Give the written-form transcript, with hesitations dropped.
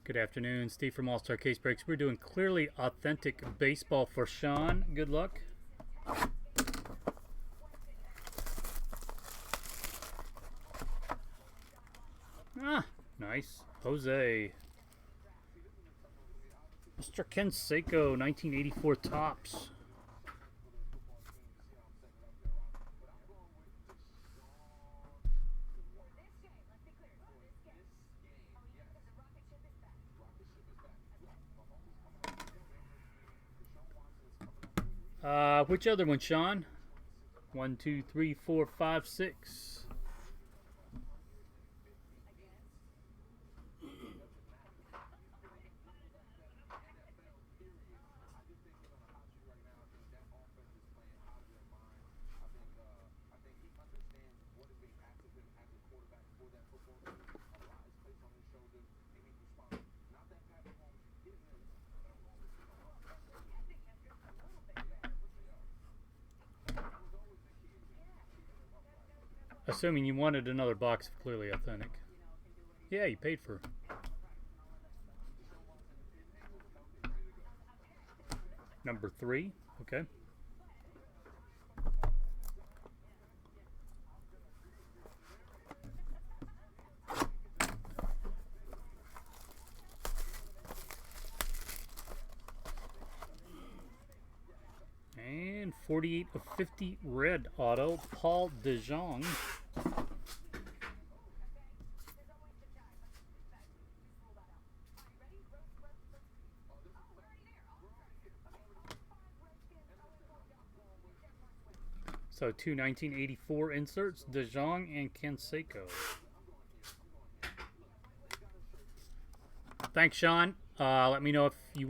Good afternoon, Steve from All Star Case Breaks. We're doing clearly authentic baseball for Sean. Good luck. Ah, nice. Jose. Mr. Canseco, 1984 Tops. Which other one, Sean? 1, 2, 3, 4, 5, 6. Assuming you wanted another box of clearly authentic. Yeah, you paid for. Number 3. Okay. And 48 of 50 red auto, Paul DeJong. So 2 1984 inserts, DeJong and Canseco. Thanks, Sean. Let me know if you want